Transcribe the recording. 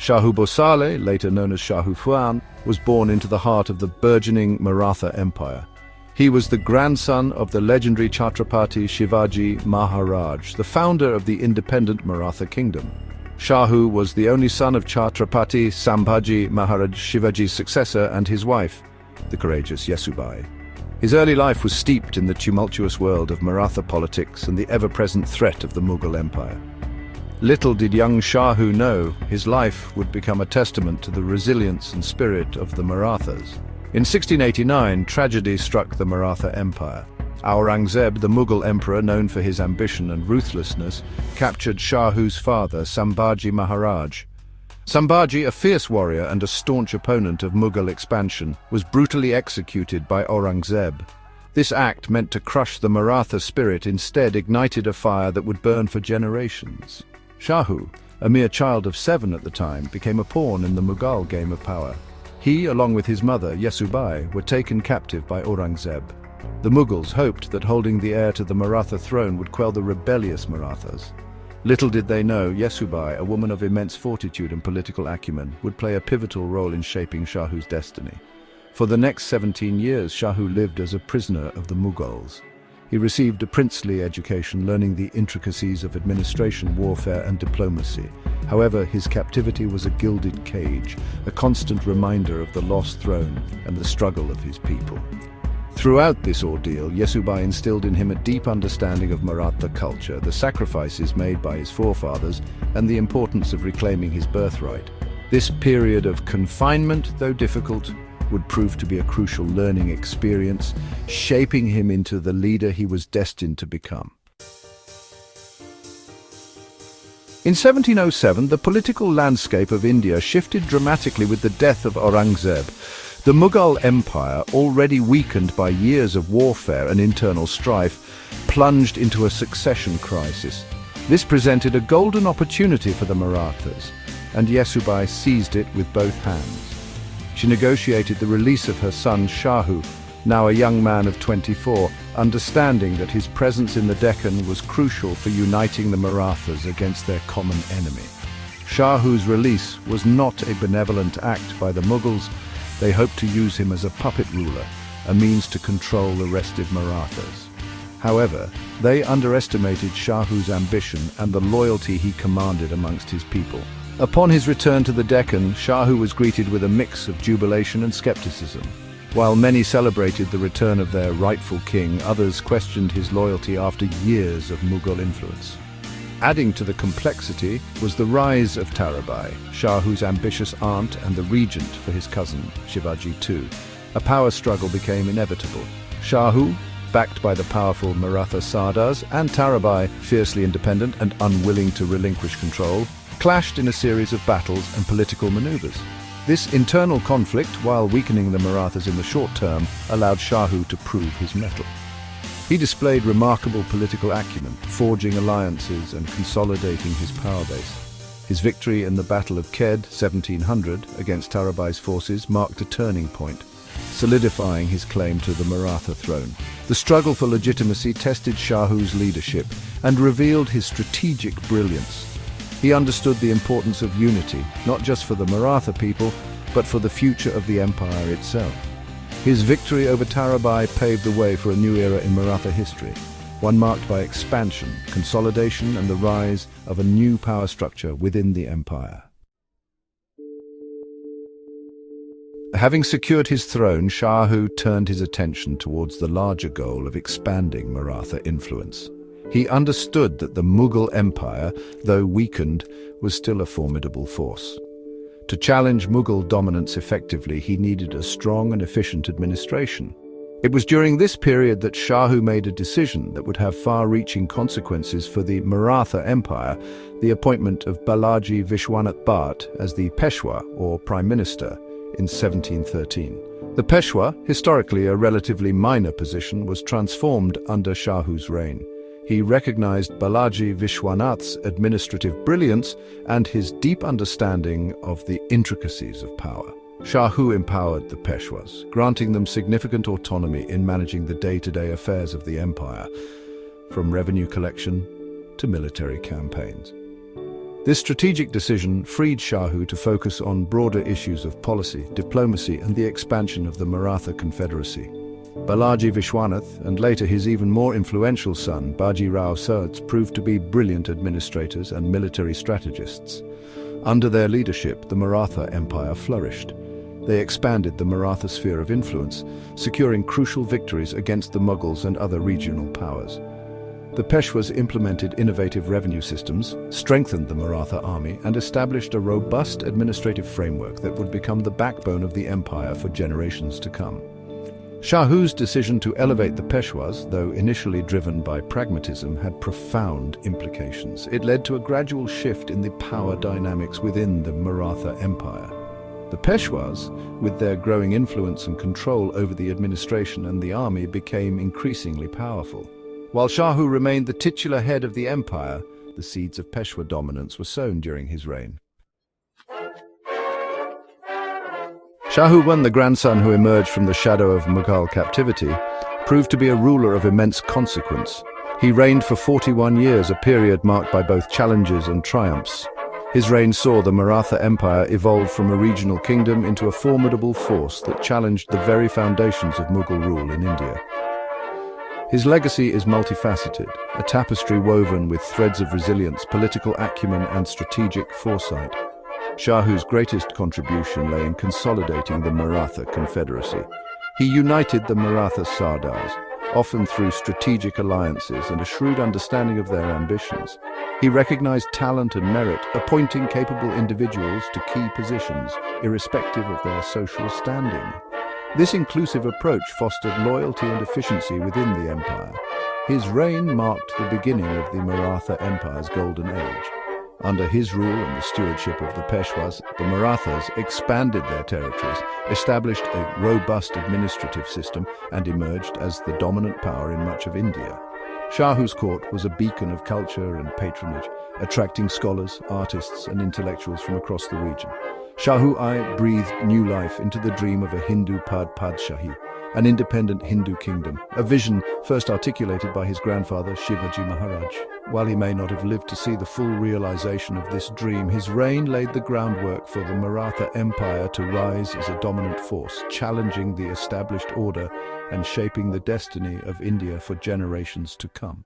Shahu Bhosale, later known as Shahu Fuan, was born into the heart of the burgeoning Maratha Empire. He was the grandson of the legendary Chhatrapathi Shivaji Maharaj, the founder of the independent Maratha kingdom. Shahu was the only son of Chhatrapathi Shambaji, Maharaj Shivaji's successor, and his wife, the courageous Yesubai. His early life was steeped in the tumultuous world of Maratha politics and the ever-present threat of the Mughal Empire. Little did young Shahu know his life would become a testament to the resilience and spirit of the Marathas. In 1689, tragedy struck the Maratha Empire. Aurangzeb, the Mughal emperor known for his ambition and ruthlessness, captured Shahu's father, Shambaji Maharaj. Shambaji, a fierce warrior and a staunch opponent of Mughal expansion, was brutally executed by Aurangzeb. This act, meant to crush the Maratha spirit, instead ignited a fire that would burn for generations. Shahu, a mere child of 7 at the time, became a pawn in the Mughal game of power. He, along with his mother, Yesubai, were taken captive by Aurangzeb. The Mughals hoped that holding the heir to the Maratha throne would quell the rebellious Marathas. Little did they know, Yesubai, a woman of immense fortitude and political acumen, would play a pivotal role in shaping Shahu's destiny. For the next 17 years, Shahu lived as a prisoner of the Mughals. He received a princely education, learning the intricacies of administration, warfare, and diplomacy. However, his captivity was a gilded cage, a constant reminder of the lost throne and the struggle of his people. Throughout this ordeal, Yesubai instilled in him a deep understanding of Maratha culture, the sacrifices made by his forefathers, and the importance of reclaiming his birthright. This period of confinement, though difficult, would prove to be a crucial learning experience, shaping him into the leader he was destined to become. In 1707, the political landscape of India shifted dramatically with the death of Aurangzeb. The Mughal Empire, already weakened by years of warfare and internal strife, plunged into a succession crisis. This presented a golden opportunity for the Marathas, and Yesubai seized it with both hands. She negotiated the release of her son Shahu, now a young man of 24, understanding that his presence in the Deccan was crucial for uniting the Marathas against their common enemy. Shahu's release was not a benevolent act by the Mughals. They hoped to use him as a puppet ruler, a means to control the restive Marathas. However, they underestimated Shahu's ambition and the loyalty he commanded amongst his people. Upon his return to the Deccan, Shahu was greeted with a mix of jubilation and skepticism. While many celebrated the return of their rightful king, others questioned his loyalty after years of Mughal influence. Adding to the complexity was the rise of Tarabai, Shahu's ambitious aunt and the regent for his cousin, Shivaji II. A power struggle became inevitable. Shahu, backed by the powerful Maratha Sardars, and Tarabai, fiercely independent and unwilling to relinquish control, clashed in a series of battles and political maneuvers. This internal conflict, while weakening the Marathas in the short term, allowed Shahu to prove his mettle. He displayed remarkable political acumen, forging alliances and consolidating his power base. His victory in the Battle of Khed, 1700, against Tarabai's forces marked a turning point, solidifying his claim to the Maratha throne. The struggle for legitimacy tested Shahu's leadership and revealed his strategic brilliance. He understood the importance of unity, not just for the Maratha people, but for the future of the empire itself. His victory over Tarabai paved the way for a new era in Maratha history, one marked by expansion, consolidation, and the rise of a new power structure within the empire. Having secured his throne, Shahu turned his attention towards the larger goal of expanding Maratha influence. He understood that the Mughal Empire, though weakened, was still a formidable force. To challenge Mughal dominance effectively, he needed a strong and efficient administration. It was during this period that Shahu made a decision that would have far-reaching consequences for the Maratha Empire, the appointment of Balaji Vishwanath Bhatt as the Peshwa, or Prime Minister, in 1713. The Peshwa, historically a relatively minor position, was transformed under Shahu's reign. He recognized Balaji Vishwanath's administrative brilliance and his deep understanding of the intricacies of power. Shahu empowered the Peshwas, granting them significant autonomy in managing the day-to-day affairs of the empire, from revenue collection to military campaigns. This strategic decision freed Shahu to focus on broader issues of policy, diplomacy, and the expansion of the Maratha Confederacy. Balaji Vishwanath, and later his even more influential son, Baji Rao Surds, proved to be brilliant administrators and military strategists. Under their leadership, the Maratha Empire flourished. They expanded the Maratha sphere of influence, securing crucial victories against the Mughals and other regional powers. The Peshwas implemented innovative revenue systems, strengthened the Maratha army, and established a robust administrative framework that would become the backbone of the empire for generations to come. Shahu's decision to elevate the Peshwas, though initially driven by pragmatism, had profound implications. It led to a gradual shift in the power dynamics within the Maratha Empire. The Peshwas, with their growing influence and control over the administration and the army, became increasingly powerful. While Shahu remained the titular head of the empire, the seeds of Peshwa dominance were sown during his reign. Shahu I, the grandson who emerged from the shadow of Mughal captivity, proved to be a ruler of immense consequence. He reigned for 41 years, a period marked by both challenges and triumphs. His reign saw the Maratha Empire evolve from a regional kingdom into a formidable force that challenged the very foundations of Mughal rule in India. His legacy is multifaceted, a tapestry woven with threads of resilience, political acumen, and strategic foresight. Shahu's greatest contribution lay in consolidating the Maratha Confederacy. He united the Maratha Sardars, often through strategic alliances and a shrewd understanding of their ambitions. He recognized talent and merit, appointing capable individuals to key positions, irrespective of their social standing. This inclusive approach fostered loyalty and efficiency within the empire. His reign marked the beginning of the Maratha Empire's golden age. Under his rule and the stewardship of the Peshwas, the Marathas expanded their territories, established a robust administrative system, and emerged as the dominant power in much of India. Shahu's court was a beacon of culture and patronage, attracting scholars, artists, and intellectuals from across the region. Shahu I breathed new life into the dream of a Hindu Padshahī, an independent Hindu kingdom, a vision first articulated by his grandfather Shivaji Maharaj. While he may not have lived to see the full realization of this dream, his reign laid the groundwork for the Maratha Empire to rise as a dominant force, challenging the established order and shaping the destiny of India for generations to come.